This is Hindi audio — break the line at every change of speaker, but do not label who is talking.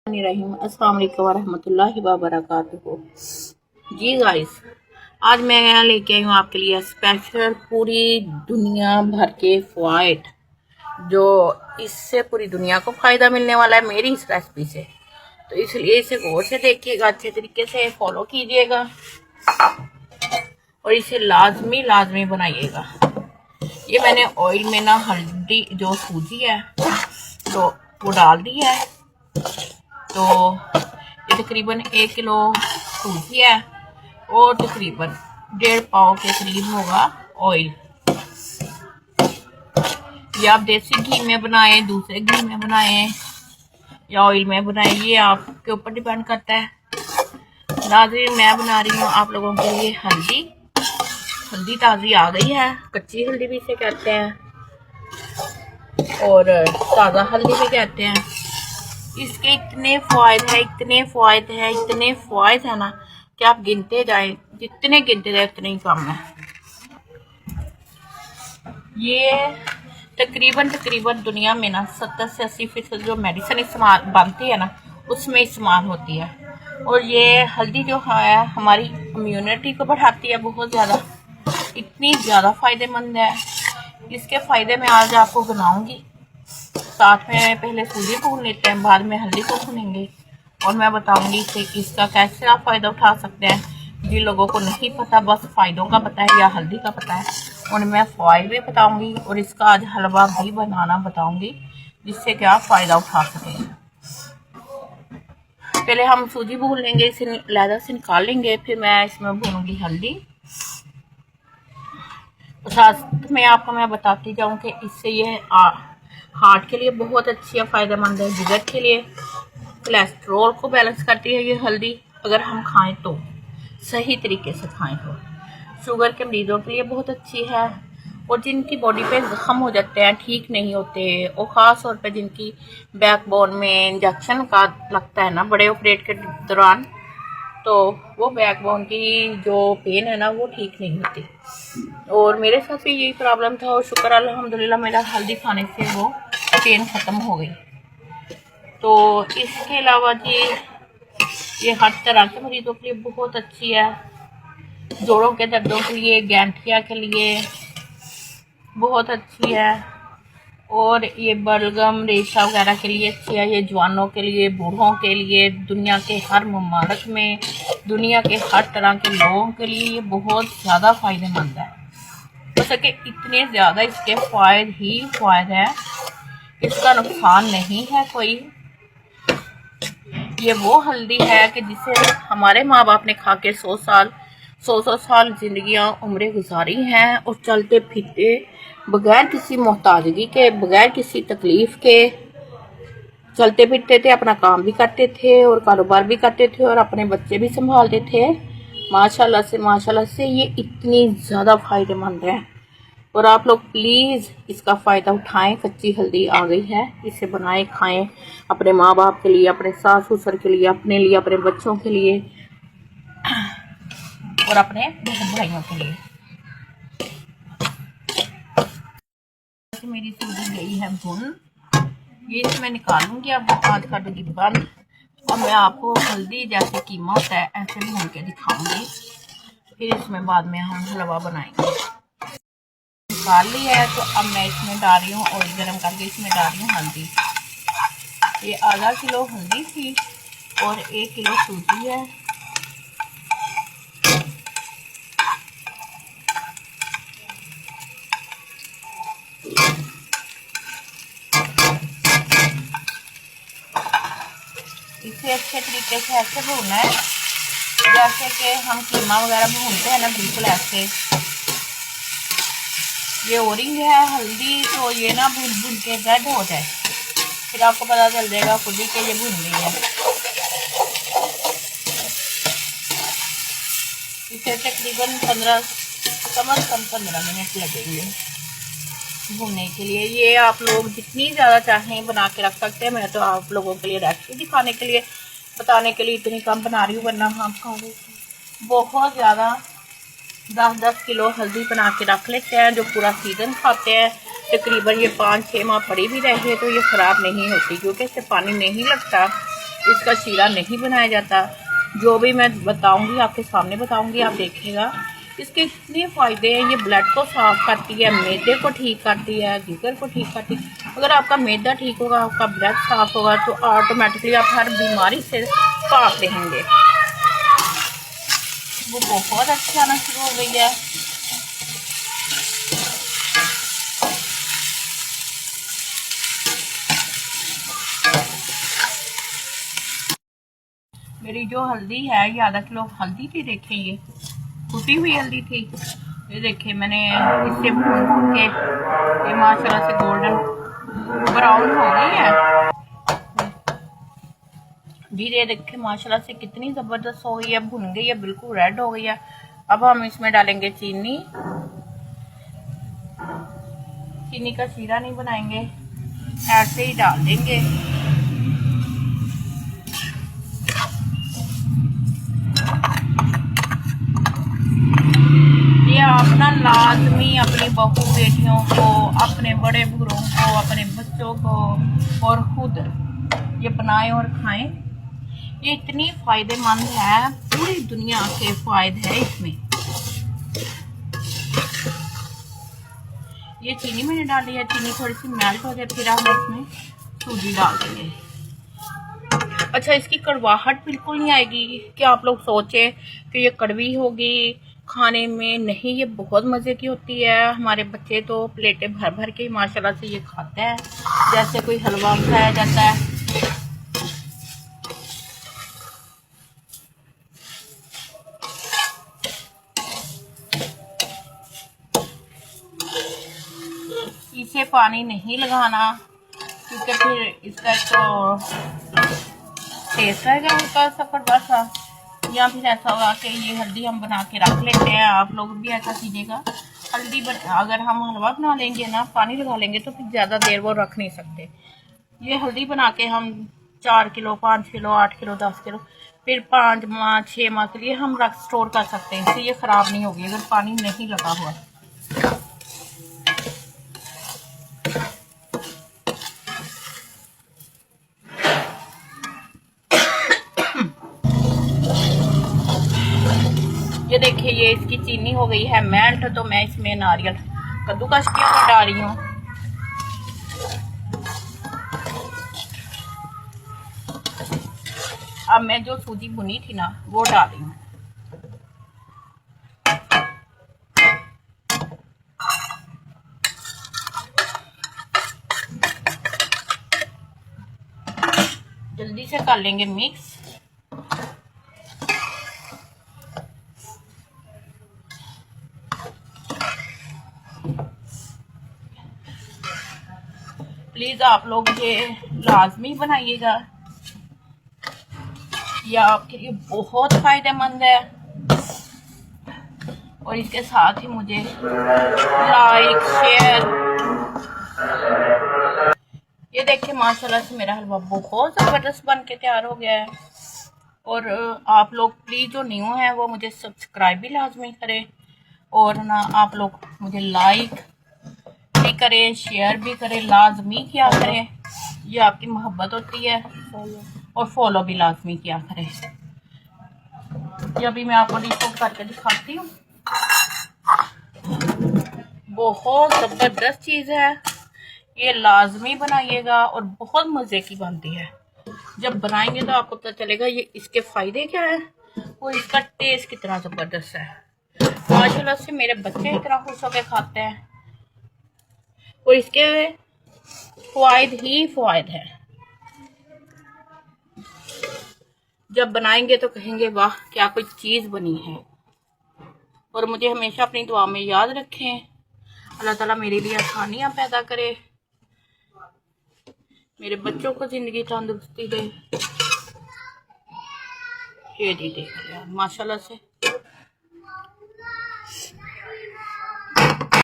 रहीम अस्सलाम वालेकुम वरहमतुल्लाहि वबरकातुहू। जी गाइस, आज मैं यहाँ लेके आई हूँ आपके लिए स्पेशल पूरी दुनिया भर के फ़वाइद, जो इससे पूरी दुनिया को फ़ायदा मिलने वाला है मेरी इस रेसिपी से। तो इसलिए इसे गौर से देखिएगा, अच्छे तरीके से फॉलो कीजिएगा और इसे लाजमी बनाइएगा। ये मैंने ऑयल में ना हल्दी जो सूजी है तो वो डाल दी है। तो ये तकरीबन 1 किलो सूजी है और तकरीबन 1.5 पाव के करीब होगा ऑयल। ये आप देसी घी में बनाएं, दूसरे घी में बनाएं या ऑयल में बनाएं, ये आपके ऊपर डिपेंड करता है। नाज़रीन, मैं बना रही हूँ आप लोगों के लिए हल्दी ताज़ी आ गई है, कच्ची हल्दी भी इसे कहते हैं और ताज़ा हल्दी भी कहते हैं। इसके इतने फ़ायदे हैं ना कि आप गिनते जाएं, जितने गिनते जाए उतने ही कम है। ये तकरीबन दुनिया में ना 70 से 80% जो मेडिसिन इस्तेमाल बनती है ना उसमें इस्तेमाल होती है। और ये हल्दी जो है हमारी इम्यूनिटी को बढ़ाती है बहुत ज़्यादा, इतनी ज़्यादा फ़ायदेमंद है। इसके फ़ायदे मैं आज आपको गिनाऊंगी, साथ में पहले सूजी भून लेते हैं, बाद में हल्दी को भूनेंगे और मैं बताऊंगी कि इसका कैसे आप फ़ायदा उठा सकते हैं। जिन लोगों को नहीं पता, बस फ़ायदों का पता है या हल्दी का पता है, उन्हें मैं फ़वाइद भी बताऊंगी और इसका आज हलवा भी बनाना बताऊंगी जिससे कि आप फ़ायदा उठा सकें। पहले हम सूजी भून लेंगे, इसे लहदा से निकाल लेंगे, फिर मैं इसमें भूनूंगी हल्दी। तो साथ में आपको मैं बताती जाऊँ कि इससे ये हार्ट के लिए बहुत अच्छी है, फ़ायदेमंद है। जिगर के लिए, कोलेस्ट्रॉल को बैलेंस करती है ये हल्दी, अगर हम खाएं तो सही तरीके से खाएं तो। शुगर के मरीजों के लिए बहुत अच्छी है और जिनकी बॉडी पे ज़ख्म हो जाते हैं, ठीक नहीं होते, और ख़ास तौर पे जिनकी बैकबोन में इंजेक्शन का लगता है ना बड़े ऑपरेट के दौरान, तो वो बैकबोन की जो पेन है ना वो ठीक नहीं होती। और मेरे साथ भी यही प्रॉब्लम था और शुक्र अल्हम्दुलिल्लाह मेरा हल्दी खाने से वो पेन ख़त्म हो गई। तो इसके अलावा जी ये हर तरह के मरीजों के लिए बहुत अच्छी है। जोड़ों के दर्दों के लिए, गैंठिया के लिए बहुत अच्छी है और ये बलगम रेशा वगैरह के लिए अच्छी है। ये जवानों के लिए, बूढ़ों के लिए, दुनिया के हर ममालिक में दुनिया के हर तरह के लोगों के लिए ये बहुत ज़्यादा फ़ायदेमंद है। जैसे कि इतने ज़्यादा इसके फ़ायदे हैं, इसका नुकसान नहीं है कोई। ये वो हल्दी है कि जिसे हमारे माँ बाप ने खा के 100 साल जिंदगियां उम्रें गुजारी हैं और चलते फिरते बगैर किसी मोहताजगी के, बगैर किसी तकलीफ के चलते फिरते थे, अपना काम भी करते थे और कारोबार भी करते थे और अपने बच्चे भी संभालते थे। माशाल्लाह से ये इतनी ज़्यादा फ़ायदेमंद है और आप लोग प्लीज़ इसका फ़ायदा उठाएं। कच्ची हल्दी आ गई है, इसे बनाएं, खाएं, अपने माँ बाप के लिए, अपने सास ससुर के लिए, अपने लिए, अपने बच्चों के लिए और अपने बहन भाइयों के लिए। मेरी सूजी गई है भुन, ये इसे मैं निकालूंगी, अब आज कर दूंगी बंद और मैं आपको हल्दी जैसे कीमा होता है ऐसे भून के दिखाऊंगी। फिर इसमें बाद में हम हलवा बनाएंगे। निकाल ली है तो अब मैं इसमें डाल रही हूँ ऑयल गरम करके, इसमें डाल रही हूँ हल्दी। ये आधा किलो हल्दी थी और 1 किलो सूजी है। इसे अच्छे तरीके से ऐसे भूनना है जैसे कि हम कीमा वगैरह भूनते हैं ना, बिल्कुल ऐसे। ये ऑरेंज है हल्दी, तो ये ना भून के रेड हो जाए, फिर आपको पता चल जाएगा खुद ही कि ये भून गई है। इसे तकरीबन 15 मिनट लगेंगे भूनने के लिए। ये आप लोग जितनी ज़्यादा चाहें बना के रख सकते हैं। मैं तो आप लोगों के लिए रेसिपी दिखाने के लिए, बताने के लिए इतनी कम बना रही हूँ, वरना हम खाने बहुत ज़्यादा 10-10 किलो हल्दी बना के रख लेते हैं, जो पूरा सीज़न खाते हैं। तकरीबन ये 5-6 माह पड़ी भी रहे तो ये ख़राब नहीं होती, क्योंकि इससे पानी नहीं लगता इसका शीरा नहीं बनाया जाता। जो भी मैं बताऊंगी आपके सामने बताऊंगी, आप देखिएगा। इसके इतने फ़ायदे हैं। ये ब्लड को साफ करती है, मैदे को ठीक करती है, जिगर को ठीक करती है। अगर आपका मैदा ठीक होगा, आपका ब्लड साफ होगा, तो ऑटोमेटिकली आप हर बीमारी से पाक रहेंगे। वो बहुत अच्छी आना शुरू हो गई है। मेरी जो हल्दी है, ये आधा किलो हल्दी थी। देखें, ये कुटी हुई हल्दी थी। ये देखें, मैंने इससे भून के ये माशाल्लाह से गोल्डन ब्राउन हो गई है जी। ये देखें माशाल्लाह से कितनी ज़बरदस्त हो गई है, भुन गई है, बिल्कुल रेड हो गई है। अब हम इसमें डालेंगे चीनी। चीनी का शीरा नहीं बनाएंगे, ऐसे ही डाल देंगे। ये आप ना लाजमी अपनी बहू बेटियों को, अपने बड़े बुजुर्गों को, अपने बच्चों को और खुद ये बनाएं और खाएं। ये इतनी फ़ायदेमंद है, पूरी दुनिया के फ़ायदे हैं इसमें। ये चीनी मैंने डाली है, चीनी थोड़ी सी मेल्ट हो जाए, फिर हम इसमें सूजी डाल देंगे। अच्छा, इसकी कड़वाहट बिल्कुल नहीं आएगी कि आप लोग सोचें कि ये कड़वी होगी खाने में। नहीं, ये बहुत मज़े की होती है। हमारे बच्चे तो प्लेटें भर भर के माशाल्लाह से ये खाते हैं, जैसे कोई हलवा खाया जाता है। इसे पानी नहीं लगाना, क्योंकि फिर इसका तो टेस्ट आएगा हल्का सा कड़वा सा। या फिर ऐसा होगा कि ये हल्दी हम बना के रख लेते हैं। आप लोग भी ऐसा कीजिएगा। हल्दी अगर हम हलवा बना लेंगे ना, पानी लगा लेंगे, तो फिर ज़्यादा देर वो रख नहीं सकते। ये हल्दी बना के हम 4 किलो, 5 किलो, 8 किलो, 10 किलो, फिर 5 माह 6 माह के लिए हम स्टोर कर सकते हैं। इससे ये ख़राब नहीं होगी अगर पानी नहीं लगा हुआ। ये देखिए, ये इसकी चीनी हो गई है मेल्ट। तो मैं इसमें नारियल कद्दूकस किया हुआ डाल रही हूँ। अब मैं जो सूजी भुनी थी ना, वो डाल रही हूँ। जल्दी से कर लेंगे मिक्स। प्लीज़ आप लोग ये लाजमी बनाइएगा, यह आपके लिए बहुत फ़ायदेमंद है। और इसके साथ ही मुझे लाइक, शेयर। ये देखिए माशाल्लाह से मेरा हलवा बहुत ज़बरदस्त बन के तैयार हो गया है। और आप लोग प्लीज़ जो न्यू है वो मुझे सब्सक्राइब भी लाजमी करें, और ना आप लोग मुझे लाइक भी करें, शेयर भी करें, लाजमी किया करें। ये आपकी मोहब्बत होती है। और फॉलो भी लाजमी किया करें। ये अभी मैं आपको डिश करके दिखाती हूँ। बहुत ज़बरदस्त चीज़ है, ये लाजमी बनाइएगा और बहुत मज़े की बनती है। जब बनाएंगे तो आपको पता चलेगा ये इसके फ़ायदे क्या है और इसका टेस्ट कितना ज़बरदस्त है। माशाल्लाह से मेरे बच्चे इतना खुश होकर खाते हैं और इसके फ़ायदे ही फ़ायदे हैं। जब बनाएंगे तो कहेंगे वाह क्या कोई चीज़ बनी है। और मुझे हमेशा अपनी दुआ में याद रखें। अल्लाह ताला मेरे लिए आसानियाँ पैदा करे, मेरे बच्चों को ज़िंदगी तंदुरुस्ती दे। ये जी देख लिया माशाल्लाह से।